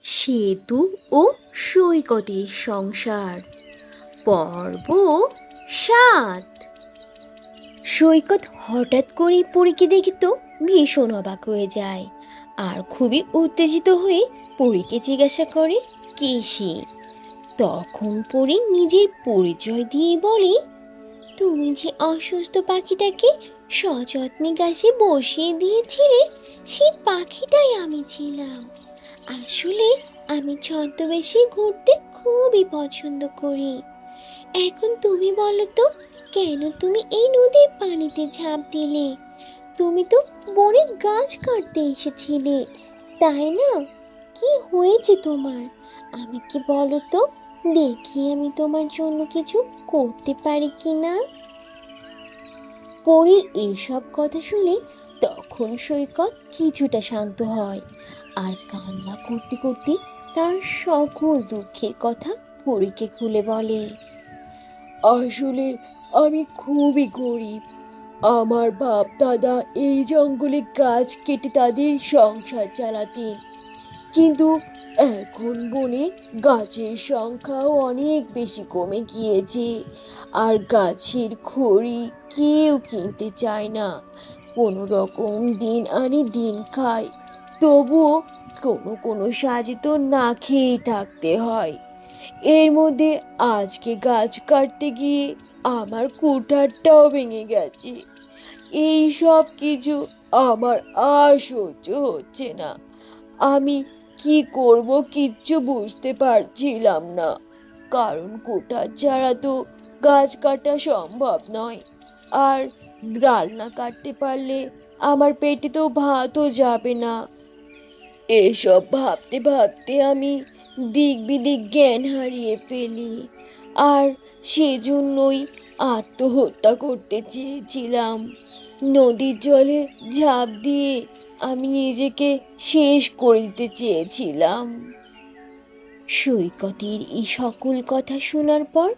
সেতু ও সৈকতের সংসার পর্ব ৭। সৈকত হঠাৎ করেই পরীকে দেখে তো ভীষণ অবাক হয়ে যায় আর খুবই উত্তেজিত হয়ে পরীকে জিজ্ঞাসা করে কে সে। তখন পরী নিজের পরিচয় দিয়ে বলে, তুমি যে অসুস্থ পাখিটাকে সযত্নে গাছে বসিয়ে দিয়েছিলে সেই পাখিটাই আমি ছিলাম। আসলে আমি ছদ্মবেশে ঘুরতে খুবই পছন্দ করি। এখন তুমি বলো তো, কেন তুমি এই নদীর পানিতে ঝাঁপ দিলে? তুমি তো বনে গাছ কাটতে এসেছিলে, তাই না? কি হয়েছে তোমার? আমাকে বলো তো, দেখি আমি তোমার জন্য কিছু করতে পারি কিনা। পরীর এইসব কথা শুনে তখন সৈকত কিছুটা শান্ত হয় আর কান্না করতে করতে তার সকল দুঃখের কথা পরীকে খুলে বলে। আসলে আমি খুবই গরিব। আমার বাপ দাদা এই জঙ্গলে গাছ কেটে তাদের সংসার চালাতেন, কিন্তু এখন বনে গাছের সংখ্যাও অনেক বেশি কমে গিয়েছে, আর গাছের খড়ি কেউ কিনতে চায় না। কোনো রকম দিন আনি দিন খাই, তবুও কোনো কোনো সাজে তো না খেয়েই থাকতে হয়। এর মধ্যে আজকে গাছ কাটতে গিয়ে আমার কুঠারটাও ভেঙে গেছে। এই সব কিছু আমার আর সহ্য হচ্ছে না। আমি কি করব কিচ্ছু বুঝতে পারছিলাম না, কারণ কুঠার ছাড়া তো গাছ কাটা সম্ভব নয়। আর ডাল না কাটতে পারলে আমার পেটে তো ভাতও যাবে না। এসব ভাবতে ভাবতে আমি দিক বিদিক জ্ঞান হারিয়ে ফেলি, আর সেজন্যই আত্মহত্যা করতে চেয়েছিলাম। নদীর জলে ঝাঁপ দিয়ে আমি নিজেকে শেষ করে দিতে চেয়েছিলাম। সৈকতের এই সকল কথা শোনার পর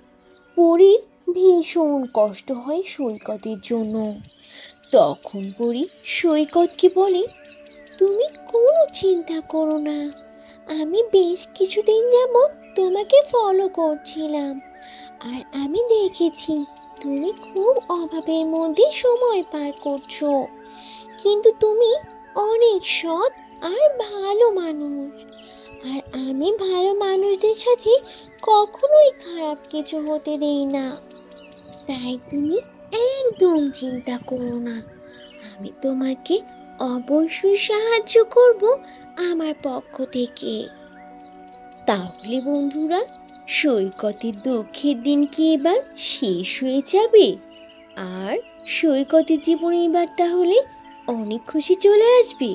পরীর ভীষণ কষ্ট হয় সৈকতের জন্য। তখন পরী সৈকতকে বলে, তুমি কোনো চিন্তা করো না, আমি বেশ কিছুদিন যাবৎ তোমাকে ফলো করছিলাম, আর আমি দেখেছি তুমি খুব অভাবের মধ্যে সময় পার করছো, কিন্তু তুমি অনেক সৎ আর ভালো মানুষ। আর আমি ভালো মানুষদের সাথে কখনোই খারাপ কিছু হতে দেই না, তাই তুমি একদম চিন্তা করো না, আমি তোমাকে অবশ্যই সাহায্য করব আমার পক্ষ থেকে। তাহলে বন্ধুরা, সৈকতের দুঃখের দিন কি এবার শেষ হয়ে যাবে? আর সৈকতের জীবনে এবার তাহলে অনেক খুশি চলে আসবে?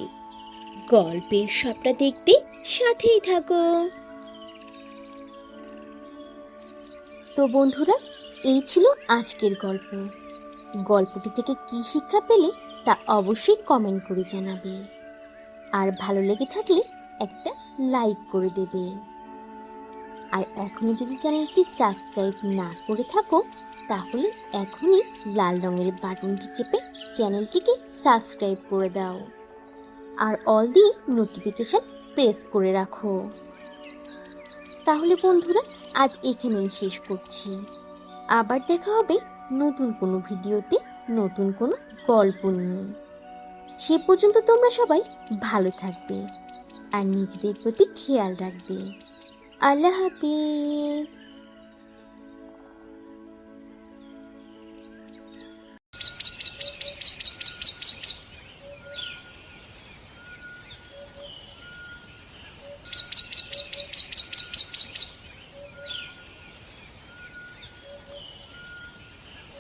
গল্পের সবটা দেখতে সাথেই থাকো। তো বন্ধুরা, এই ছিল আজকের গল্প। গল্পটি থেকে কি শিক্ষা পেলে তা অবশ্যই কমেন্ট করে জানাবে, আর ভালো লেগে থাকলে একটা লাইক করে দেবে। আর এখনই যদি চ্যানেলটি সাবস্ক্রাইব না করে থাকো, তাহলে এখনই লাল রঙের বাটনটি চেপে চ্যানেলটিকে সাবস্ক্রাইব করে দাও, আর অল দিয়ে নোটিফিকেশন প্রেস করে রাখো। তাহলে বন্ধুরা, আজ এখানেই শেষ করছি। আবার দেখা হবে নতুন কোনো ভিডিওতে, নতুন কোনো গল্প নিয়ে। সে পর্যন্ত তোমরা সবাই ভালো থাকবে আর নিজেদের প্রতি খেয়াল রাখবে। আল্লাহ হাফিজ।